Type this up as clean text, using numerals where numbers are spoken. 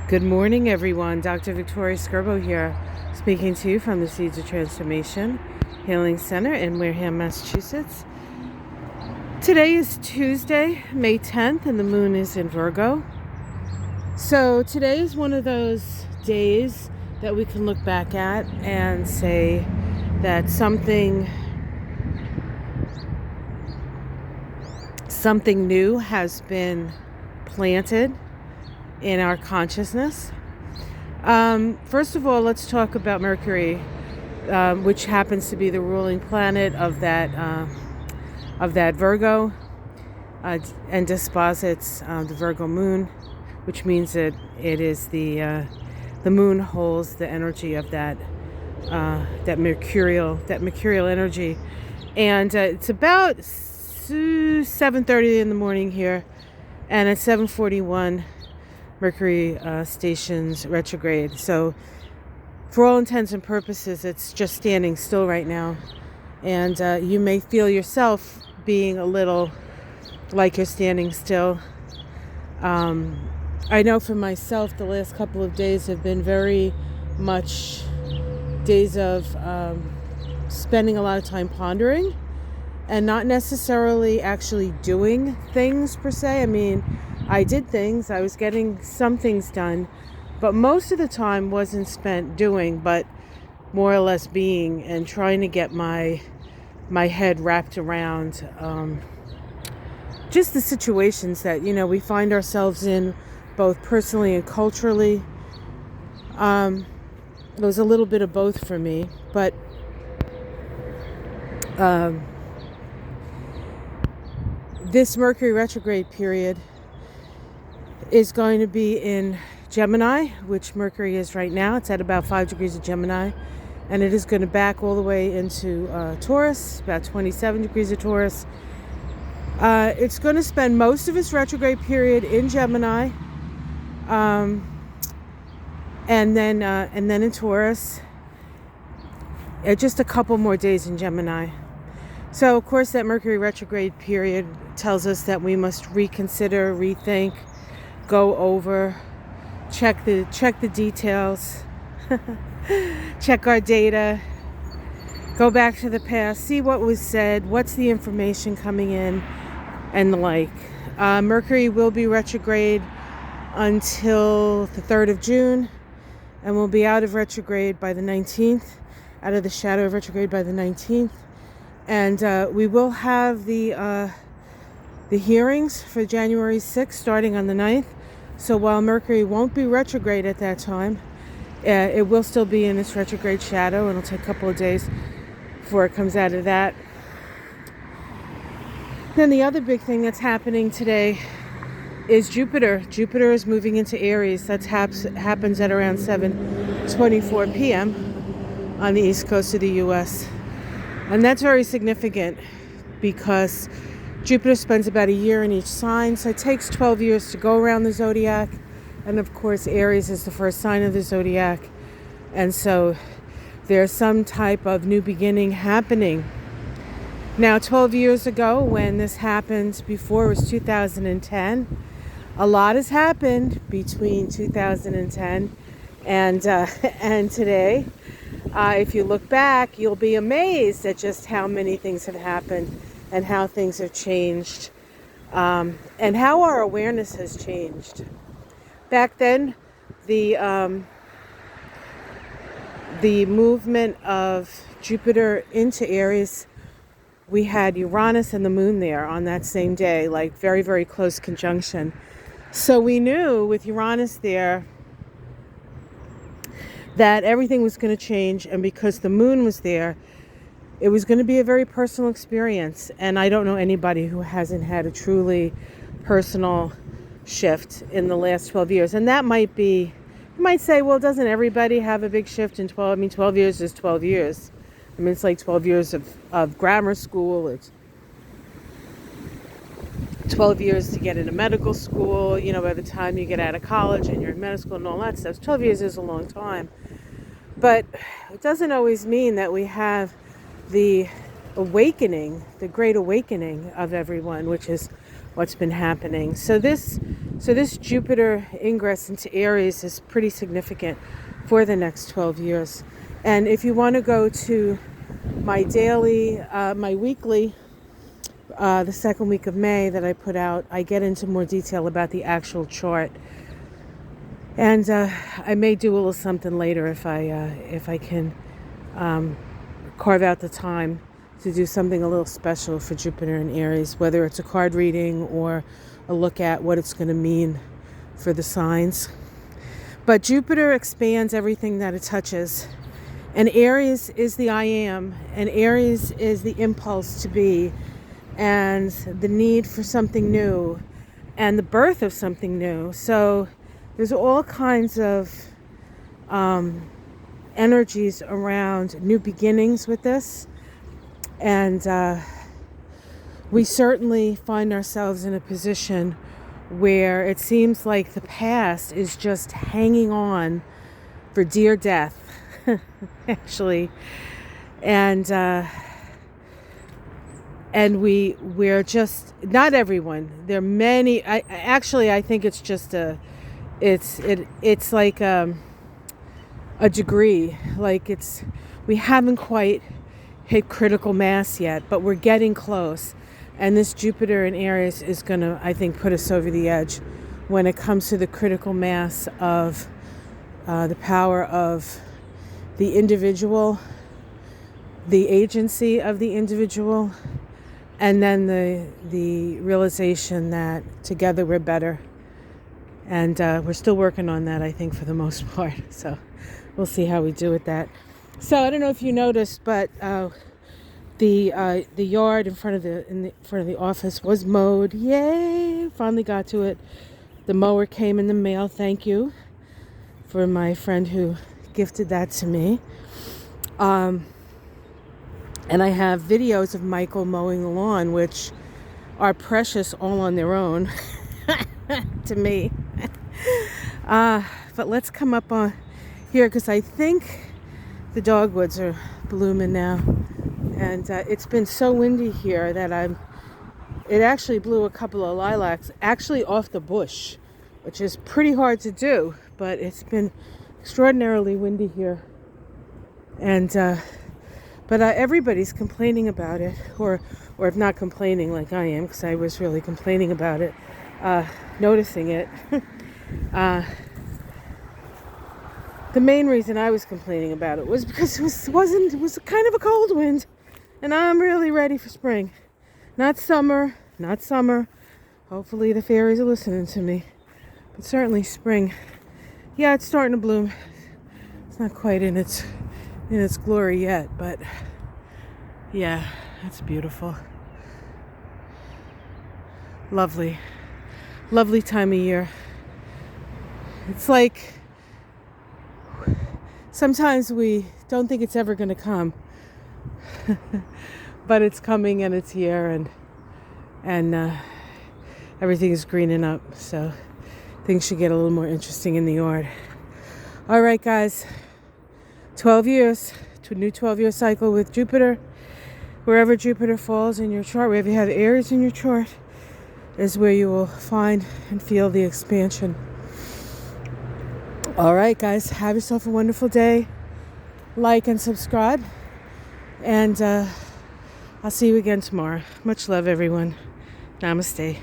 Good morning, everyone. Dr. Victoria Skirbo here, speaking to you from the Seeds of Transformation Healing Center in Wareham, Massachusetts. Today is Tuesday, May 10th, and the moon is in Virgo. So today is one of those days that we can look back at and say that something new has been planted in our consciousness. First of all, let's talk about Mercury, which happens to be the ruling planet of that Virgo, and disposits the Virgo moon, which means that it is the moon holds the energy of that mercurial energy, and it's about 7:30 in the morning here, and at 7:41. Mercury stations retrograde. So for all intents and purposes, it's just standing still right now. And you may feel yourself being a little like you're standing still. I know for myself, the last couple of days have been very much days of spending a lot of time pondering and not necessarily actually doing things per se. I mean, I did things, I was getting some things done, but most of the time wasn't spent doing, but more or less being and trying to get my head wrapped around just the situations that, we find ourselves in, both personally and culturally. It was a little bit of both for me, but this Mercury retrograde period is going to be in Gemini, which Mercury is right now. It's at about 5 degrees of Gemini, and it is going to back all the way into Taurus, about 27 degrees of Taurus. It's going to spend most of its retrograde period in Gemini, and then in Taurus. Just a couple more days in Gemini. So, of course, that Mercury retrograde period tells us that we must reconsider, rethink, go over, check the details, check our data, go back to the past, see what was said, what's the information coming in, and the like. Mercury will be retrograde until the 3rd of June, and we'll be out of retrograde by the 19th, out of the shadow of retrograde by the 19th. And we will have the hearings for January 6th starting on the 9th. So while Mercury won't be retrograde at that time, it will still be in its retrograde shadow. It'll take a couple of days before it comes out of that. Then the other big thing that's happening today is Jupiter. Jupiter is moving into Aries. That happens at around 7:24 p.m. on the east coast of the U.S. And that's very significant because Jupiter spends about a year in each sign, so it takes 12 years to go around the zodiac. And of course, Aries is the first sign of the zodiac. And so there's some type of new beginning happening. Now, 12 years ago, when this happened, before it was 2010, a lot has happened between 2010 and today. If you look back, you'll be amazed at just how many things have happened and how things have changed, and how our awareness has changed. Back then, the movement of Jupiter into Aries, we had Uranus and the moon there on that same day, like very, very close conjunction. So we knew with Uranus there that everything was going to change, and because the moon was there, it was going to be a very personal experience. And I don't know anybody who hasn't had a truly personal shift in the last 12 years. And that might be, you might say, well, doesn't everybody have a big shift in 12? I mean, 12 years is 12 years. I mean, it's like 12 years of grammar school. It's 12 years to get into medical school. By the time you get out of college and you're in medical school and all that stuff, 12 years is a long time. But it doesn't always mean that we have the awakening, the great awakening of everyone, which is what's been happening. So this So this Jupiter ingress into Aries is pretty significant for the next 12 years. And if you want to go to my weekly, the second week of May that I put out, I get into more detail about the actual chart. And I may do a little something later if I can carve out the time to do something a little special for Jupiter and Aries, whether it's a card reading or a look at what it's going to mean for the signs. But Jupiter expands everything that it touches. And Aries is the I am, and Aries is the impulse to be, and the need for something new, and the birth of something new. So there's all kinds of energies around new beginnings with this. And we certainly find ourselves in a position where it seems like the past is just hanging on for dear death, actually. And we're just, not everyone, there are many, I think it's just it's like a degree, like we haven't quite hit critical mass yet, but we're getting close. And this Jupiter in Aries is going to, I think, put us over the edge when it comes to the critical mass of the power of the individual, the agency of the individual, and then the realization that together we're better. And we're still working on that, I think, for the most part. So we'll see how we do with that. So I don't know if you noticed, but the yard in front of the office was mowed. Yay! Finally got to it. The mower came in the mail. Thank you for my friend who gifted that to me. And I have videos of Michael mowing the lawn, which are precious all on their own to me. But let's come up on here because I think the dogwoods are blooming now. And it's been so windy here that it actually blew a couple of lilacs actually off the bush, which is pretty hard to do, but it's been extraordinarily windy here. And but everybody's complaining about it, or if not complaining like I am, because I was really complaining about it, noticing it. The main reason I was complaining about it was because it was kind of a cold wind, and I'm really ready for spring. Not summer. Hopefully the fairies are listening to me, but certainly spring. Yeah, it's starting to bloom. It's not quite in its glory yet, but yeah, it's beautiful. Lovely time of year. It's like sometimes we don't think it's ever going to come, but it's coming and it's here, and everything is greening up, so things should get a little more interesting in the yard. All right, guys, 12 years to a new 12-year cycle with Jupiter. Wherever Jupiter falls in your chart, wherever you have Aries in your chart, is where you will find and feel the expansion. All right, guys, have yourself a wonderful day. Like and subscribe. And I'll see you again tomorrow. Much love, everyone. Namaste.